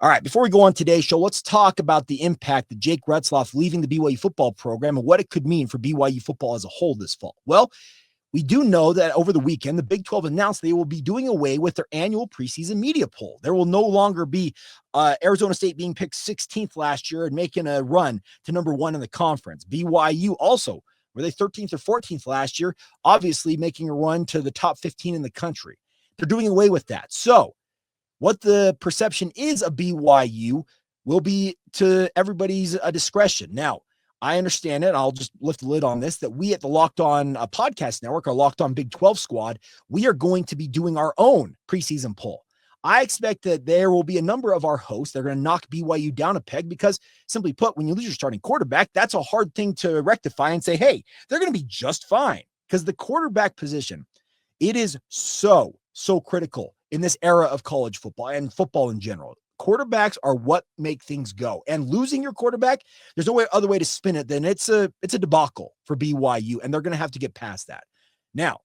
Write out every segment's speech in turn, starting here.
All right, before we go on today's show, let's talk about the impact that Jake Retzlaff leaving the BYU football program and what it could mean for BYU football as a whole this fall. Well, we do know that over the weekend, the Big 12 announced they will be doing away with their annual preseason media poll. There will no longer be Arizona State being picked 16th last year and making a run to number one in the conference. BYU also, were they 13th or 14th last year, obviously making a run to the top 15 in the country. They're doing away with that. So, what the perception is of BYU will be to everybody's discretion. Now, I understand it. I'll just lift the lid on this, that we at the Locked On Podcast Network, our Locked On Big 12 squad, we are going to be doing our own preseason poll. I expect that there will be a number of our hosts that are going to knock BYU down a peg because, simply put, when you lose your starting quarterback, that's a hard thing to rectify and say, hey, they're going to be just fine. Because the quarterback position, it is so critical in this era of college football and football in general. Quarterbacks are what make things go. And losing your quarterback, there's no other way to spin it than it's a debacle for BYU, and they're going to have to get past that. Now,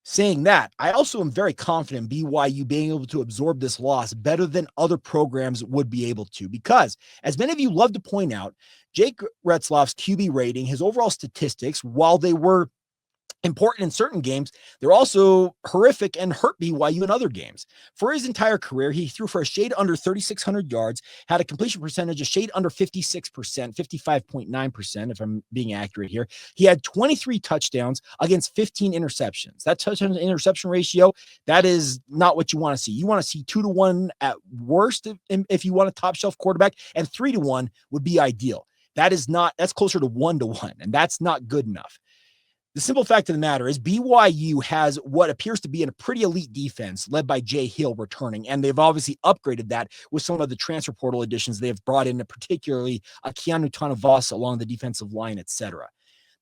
saying that, I also am very confident in BYU being able to absorb this loss better than other programs would be able to, because as many of you love to point out, Jake Retzlaff's QB rating, his overall statistics, while they were important in certain games, they're also horrific and hurt BYU in other games. For his entire career, he threw for a shade under 3,600 yards, had a completion percentage a shade under 56%, 55.9%, if I'm being accurate here. He had 23 touchdowns against 15 interceptions. That touchdown to interception ratio, that is not what you want to see. You want to see 2-1 at worst if you want a top shelf quarterback, and 3-1 would be ideal. That's closer to 1-1, and that's not good enough. The simple fact of the matter is BYU has what appears to be a pretty elite defense led by Jay Hill returning, and they've obviously upgraded that with some of the transfer portal additions they have brought in, particularly Keanu Tanavasa along the defensive line, etc.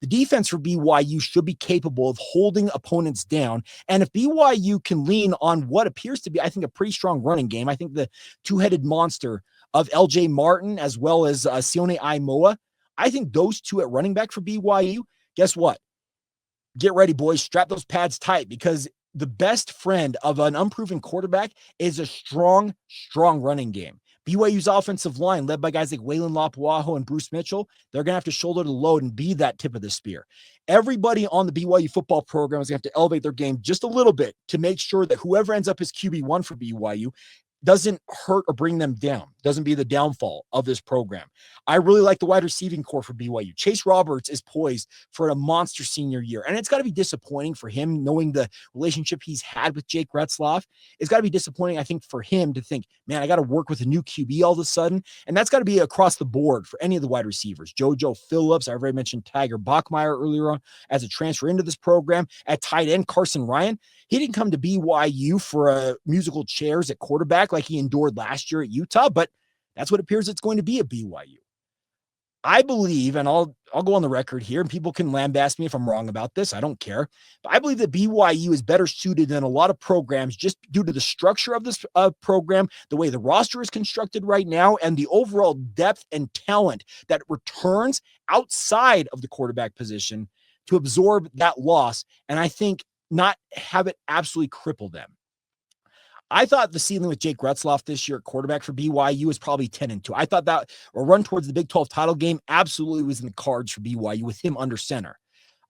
The defense for BYU should be capable of holding opponents down, and if BYU can lean on what appears to be, I think, a pretty strong running game, I think the two-headed monster of LJ Martin as well as Sione Aimoa, I think those two at running back for BYU, guess what? Get ready, boys. Strap those pads tight, because the best friend of an unproven quarterback is a strong running game. BYU's offensive line, led by guys like Waylon Lapuaho and Bruce Mitchell, they're going to have to shoulder the load and be that tip of the spear. Everybody on the BYU football program is going to have to elevate their game just a little bit to make sure that whoever ends up as QB1 for BYU doesn't hurt or bring them down, doesn't be the downfall of this program. I really like the wide receiving core for BYU. Chase Roberts is poised for a monster senior year, and it's got to be disappointing for him, knowing the relationship he's had with Jake Retzlaff. It's got to be disappointing, I think, for him to think, man, I got to work with a new QB all of a sudden, and that's got to be across the board for any of the wide receivers. JoJo Phillips, I already mentioned Tiger Bachmeier earlier on as a transfer into this program. At tight end, Carson Ryan, he didn't come to BYU for musical chairs at quarterback like he endured last year at Utah, but that's what it appears it's going to be at BYU. I believe, and I'll go on the record here, and people can lambaste me if I'm wrong about this. I don't care. But I believe that BYU is better suited than a lot of programs just due to the structure of this program, the way the roster is constructed right now, and the overall depth and talent that returns outside of the quarterback position to absorb that loss, and I think not have it absolutely cripple them. I thought the ceiling with Jake Retzlaff this year at quarterback for BYU was probably 10-2. I thought that a run towards the Big 12 title game absolutely was in the cards for BYU with him under center.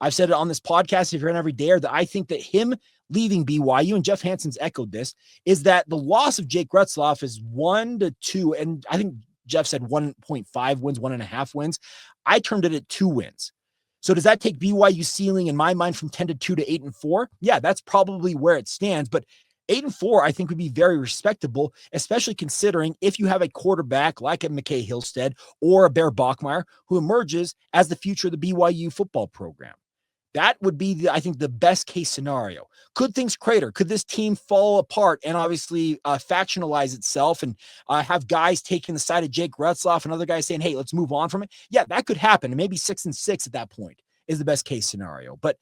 I've said it on this podcast, if you're in every day, that I think that him leaving BYU, and Jeff Hansen's echoed this, is that the loss of Jake Retzlaff is 1-2, and I think Jeff said 1.5 wins, 1.5 wins. I termed it at 2 wins. So does that take BYU ceiling in my mind from 10-2 to 8-4? Yeah, that's probably where it stands, but 8-4, I think, would be very respectable, especially considering if you have a quarterback like a McKay Hillstead or a Bear Bachmeier who emerges as the future of the BYU football program. That would be, I think, the best case scenario. Could things crater? Could this team fall apart and obviously factionalize itself and have guys taking the side of Jake Retzlaff and other guys saying, hey, let's move on from it? Yeah, that could happen. And maybe 6-6 at that point is the best case scenario. But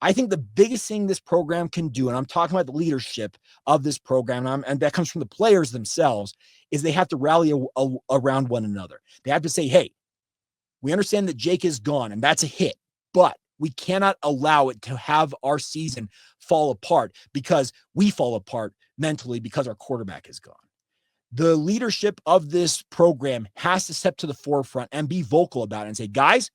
I think the biggest thing this program can do, and I'm talking about the leadership of this program, and that comes from the players themselves, is they have to rally around one another. They have to say, hey, we understand that Jake is gone, and that's a hit, but we cannot allow it to have our season fall apart because we fall apart mentally because our quarterback is gone. The leadership of this program has to step to the forefront and be vocal about it and say, guys,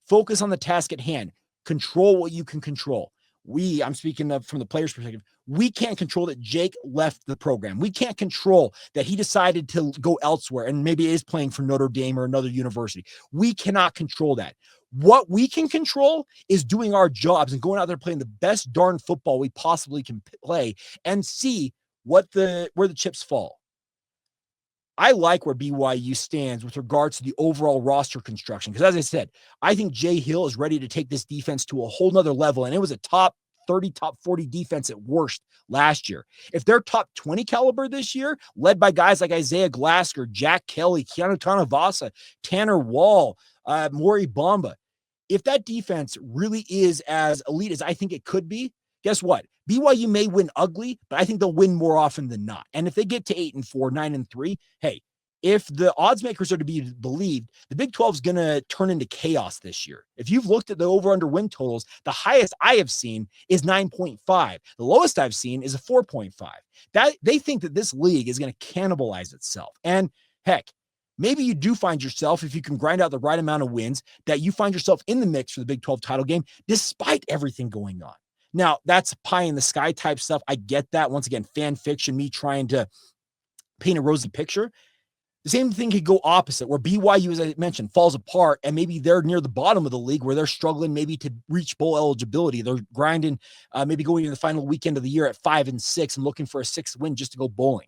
focus on the task at hand. Control what you can control. I'm speaking of from the player's perspective, we can't control that Jake left the program. We can't control that he decided to go elsewhere and maybe is playing for Notre Dame or another university. We cannot control that. What we can control is doing our jobs and going out there playing the best darn football we possibly can play and see where the chips fall. I like where BYU stands with regards to the overall roster construction. Because as I said, I think Jay Hill is ready to take this defense to a whole nother level. And it was a top 30, top 40 defense at worst last year. If they're top 20 caliber this year, led by guys like Isaiah Glasker, Jack Kelly, Keanu Tanavasa, Tanner Wall, Maury Bamba, if that defense really is as elite as I think it could be, guess what? BYU may win ugly, but I think they'll win more often than not. And if they get to 8-4, 9-3, hey, if the odds makers are to be believed, the Big 12 is going to turn into chaos this year. If you've looked at the over-under win totals, the highest I have seen is 9.5. The lowest I've seen is a 4.5. That they think that this league is going to cannibalize itself. And heck, maybe you do find yourself, if you can grind out the right amount of wins, that you find yourself in the mix for the Big 12 title game, despite everything going on. Now, that's pie in the sky type stuff. I get that. Once again, fan fiction, me trying to paint a rosy picture. The same thing could go opposite, where BYU, as I mentioned, falls apart, and maybe they're near the bottom of the league where they're struggling maybe to reach bowl eligibility. They're grinding, maybe going into the final weekend of the year at 5-6 and looking for a 6th win just to go bowling.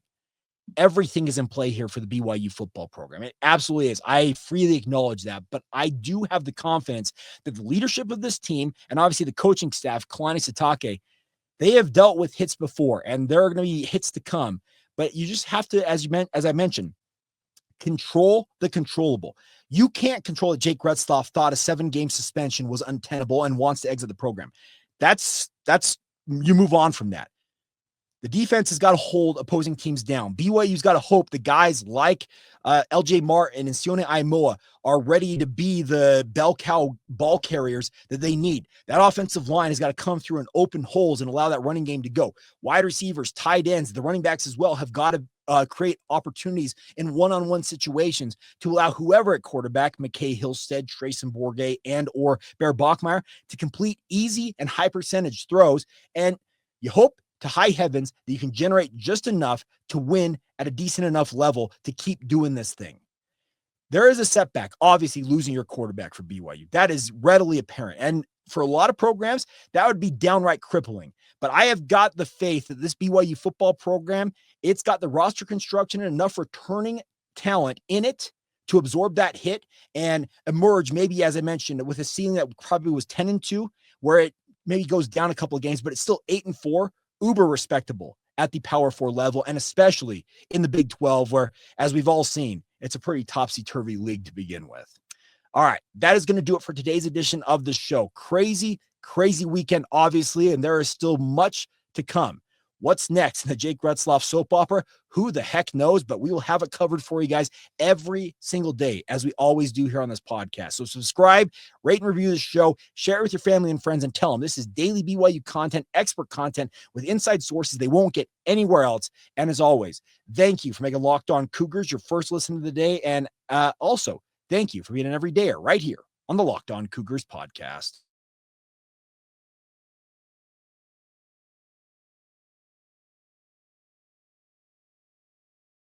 Everything is in play here for the BYU football program. It absolutely is. I freely acknowledge that, but I do have the confidence that the leadership of this team and obviously the coaching staff, Kalani Sitake, they have dealt with hits before, and there are going to be hits to come. But you just have to, as I mentioned, control the controllable. You can't control that Jake Retzlaff thought a 7-game suspension was untenable and wants to exit the program. That's you move on from that. The defense has got to hold opposing teams down. BYU's got to hope the guys like LJ Martin and Sione Aimoa are ready to be the bell cow ball carriers that they need. That offensive line has got to come through and open holes and allow that running game to go. Wide receivers, tight ends, the running backs as well have got to create opportunities in one-on-one situations to allow whoever at quarterback, McKay Hillstead, Trayson Bourget, and or Bear Bachmeyer, to complete easy and high percentage throws. And you hope to high heavens that you can generate just enough to win at a decent enough level to keep doing this thing. There is a setback, obviously losing your quarterback for BYU. That is readily apparent. And for a lot of programs, that would be downright crippling. But I have got the faith that this BYU football program, it's got the roster construction and enough returning talent in it to absorb that hit and emerge, maybe, as I mentioned, with a ceiling that probably was 10-2, where it maybe goes down a couple of games, but it's still 8-4. Uber respectable at the Power 4 level, and especially in the Big 12, where, as we've all seen, it's a pretty topsy-turvy league to begin with. All right, that is going to do it for today's edition of the show. Crazy weekend, obviously, and there is still much to come. What's next in the Jake Retzlaff soap opera? Who the heck knows, but we will have it covered for you guys every single day, as we always do here on this podcast. So subscribe, rate and review the show, share it with your family and friends, and tell them this is daily BYU content, expert content with inside sources they won't get anywhere else. And as always, thank you for making Locked On Cougars your first listen of the day. And also, thank you for being an everydayer right here on the Locked On Cougars podcast.